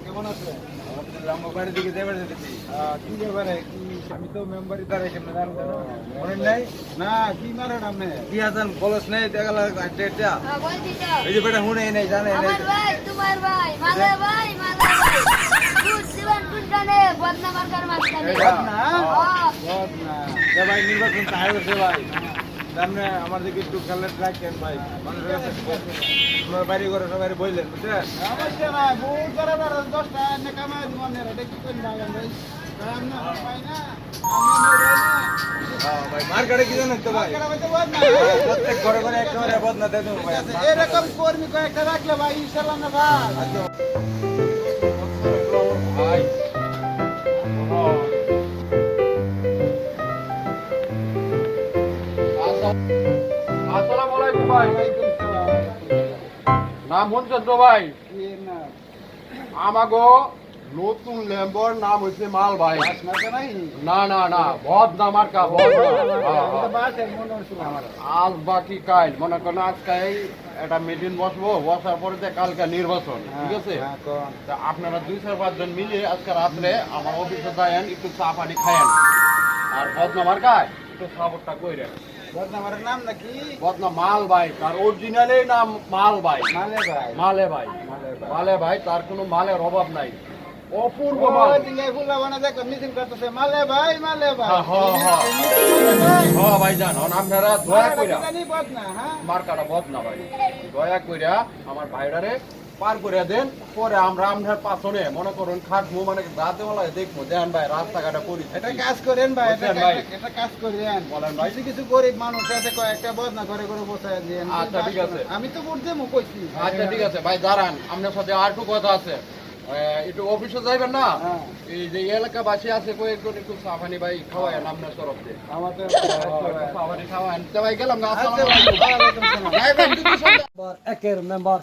কেমন আছে? বাড়ির দিকে যাবার যেতেছি। কি ব্যাপারে? আমি তো মেম্বারই তার এখানে মনে নাই না কি মারেন আপনি কি আছেন বলস নেই দেখা এই যে বেটা শুনে নাই জানে তোমার ভাই মালে ভাই দুধ দিবেন কোনখানে বদনা মার্কার মাঝখানে ভাই নির্বাচন তো হয়ে গেছে ভাই সামনে আমার দিকে একটু খেলে রাখেন ভাই মানুষের কাছে আপনার বাড়ি ঘরে সবাই বললেন বুঝলেন অবশ্যই না বহুত করে 10টা কামাই মনে এটা কি করেন ভাই মার্কেটে কি জানেন তো ভাই প্রত্যেক ঘরে ঘরে একেবারে বদনা দেন ভাই এরকম কর্মী কয়েকটা রাখলে ভাই ইনশাআল্লাহ না ভাই আসসালামু আলাইকুম ভাই। নাম শুনছেন তো ভাই? আমাগো নতুন লেম্বর নাম হচ্ছে মাল ভাই। না না না বদনা মার্কা আজ বাকি কাল মনে করেন আজকে একটা মিটিং বসবো বসার পরে কালকে নির্বাচন ঠিক আছে তা আপনারা 2-4-5 জন মিলে আজকে রাত্রে আমার অফিসে যায়েন একটু চা পানি খায়েন আর বদনা মার্কায় একটু সাপোর্টটা কইরেন। বদনামারের নাম নাকি বদনা মাল ভাই তার অরিজিনালি নাম মাল ভাই মালে ভাই মালে ভাই তার কোনো মালের অভাব নাই অপূর্ব মাল মালে ভাই হ্যাঁ ভাই জান আপনারা দয়া কইরা মার্কাটা বদনা ভাই দয়া কইরা আমার ভাইরারে পার করে দেন পরে আমরা আপনার পাছনে মনে করুন খাটবো মানে রাতে বেলা দেখবো দেন ভাই রাস্তাঘাটে করি এটা কাজ করেন ভাই এটা কাজ করেন বলেন ভাই কিছু গরিব মানুষ আছে কয়েকটা বদনা করে করে বসায় দেন আচ্ছা ঠিক আছে আমি তো বুঝতে কইছি আচ্ছা ঠিক আছে ভাই দাঁড়ান আপনার সাথে আর একটু কথা আছে একটু অফিসে যাইবেন না এই যে এলাকাবাসী আছে কয়েকজন একটু সাফানি ভাই খাওয়ায়েন আপনার তরফ থেকে আমাদের সাফানি খাওয়ায়েন তো ভাই গেলাম না একের মেম্বার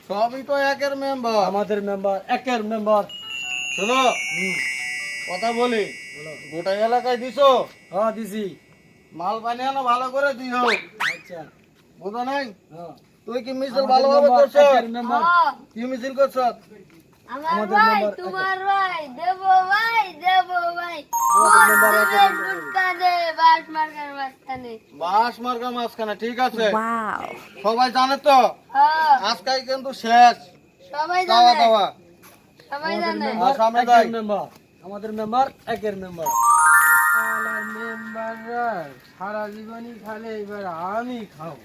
সবই তো একের মেম্বার আমাদের মেম্বার একের মেম্বার শোনো কথা বলি গোটা এলাকায় দিছো হ্যাঁ দিছি মাল পানি আনো ভালো করে দিও আচ্ছা বুঝো নাই হ্যাঁ তুই কি মিছিল ভালোভাবে করছ মেম্বার কি মিছিল করছ আমার ভাই তোমার ভাই দেব ভাই কোনখানে বাস মার্কার মাঝখানে বাস মার্কা মাঝখানে ঠিক আছে সবাই জানে তো আজকাল কিন্তু শেষ সবাই দাওয়া জানে দাওয়া সবাই জানে সামনে যাই মেম্বার আমাদের মেম্বার একের মেম্বার মেম্বার সারা জীবনই খালে এবার আমি খাবো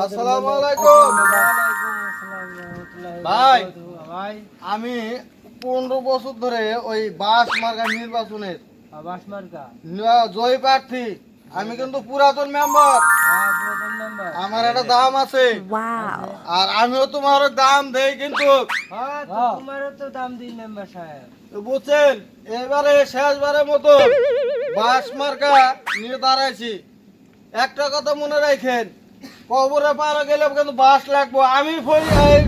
আসসালামু আলাইকুম ভাই ভাই আমি 15 বছর ধরে ওই বাস মার্কা নির্বাচনের বাস মার্কা জয় প্রার্থী আমি কিন্তু পুরাতন মেম্বার পুরাতন মেম্বার আমার একটা দাম আছে আর আমিও তোমার দাম দেই কিন্তু তোমারও তো দাম দিই মেম্বার সাহেব বুঝছেন এবারে শেষবারের মতো বাস মার্কা নিয়ে দাঁড়াইছি একটা কথা মনে রাখেন কবরে পার গেলে কিন্তু বাস লাগবো আমি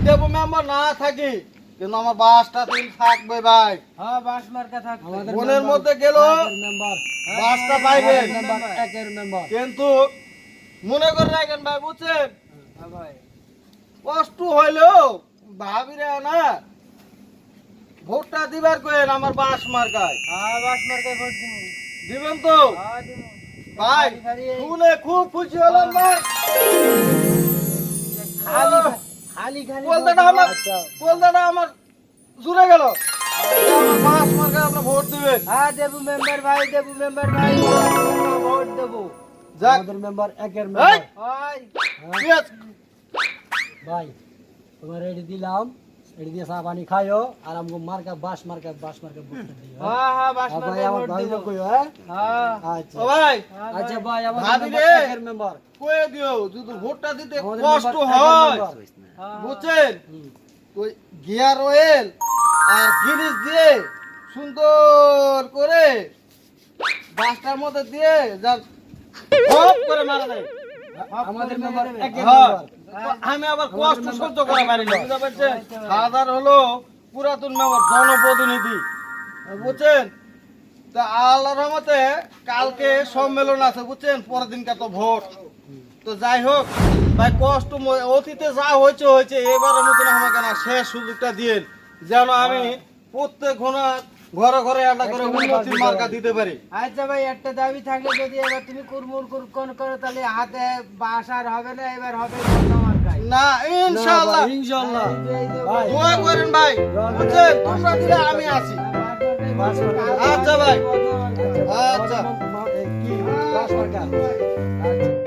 দেবো মেম্বার না থাকি কিন্তু আমার বাসটা তুই থাকবে ভাই হ্যাঁ বাস মার্কা থাকবে মনের মধ্যে গেল মেম্বার বাসটা পাইবেন একের মেম্বার কিন্তু মনে করে রাখেন ভাই বুঝছেন ভাই কষ্ট হইলেও ভাবিরে না ভোটটা দিবার কইেন আমার বাস মার্কায় হ্যাঁ বাস মার্কা ভোট দিবেন তো দিব ভাই শুনে খুব খুশি হলাম ভাই খালি খালি বলদাটা আমার জুড়ে গেল আমার বাস মার্কায় আপনি ভোট দিবেন হ্যাঁ দেবু মেম্বার ভাই ভোট দেবো আমাদের মেম্বার একের মেম্বার ভাই ঠিক আছে ভাই তোমার রেডি দিলাম রেডি দিয়ে চা পানি খাইও আর আমগো মার্কা বাস মার্কা ভোটটা দিও হ্যাঁ বাস ভাই মার্কা আমার ভোট ভাই দেবো কইও হ্যাঁ হ্যাঁ আচ্ছা ও ভাই আচ্ছা ভাই আমাদের ভাবি মেম্বার রে। একের মেম্বার কয়ে দিও যদি ভোটটা দিতে আমাদের কষ্ট মেম্বার হয় একের মেম্বার। বুঝছেন ওই গিয়ার অয়েল আর গিরিস দিয়ে সুন্দর করে বাসটার মধ্যে দিয়ে যা করে মারা দেয় আমাদের মেম্বার একের হ্যাঁ। মেম্বার তো আমি আবার কষ্ট সহ্য করা পারি না বুঝতে পারছেন হাজার হলো পুরাতন মেম্বার জনপ্রতিনিধি বুঝছেন তা আল্লাহর রহমতে কালকে সম্মেলন আছে বুঝছেন পরের দিনকে তো ভোট তো যাই হোক ভাই কষ্ট অতীতে যা হয়েছে হয়েছে এবারের মতন আমাকে না শেষ সুযোগটা দিয়ে যেন আমি প্রত্যেক ঘরে ঘরে একটা করে উন্নতির মার্কা দিতে পারি। আচ্ছা ভাই একটা দাবি থাকলে যদি এবার তুমি কুরমুর কোন করো তাহলে হাতে বাস আর হবে না, এবার হবে মার্কায়। না ইনশাআল্লাহ ইনশাআল্লাহ ভাই দোয়া করেন ভাই বুঝছেন তোমরা দিলে আমি আছি। আচ্ছা ভাই আচ্ছা কি বাস মার্কা আচ্ছা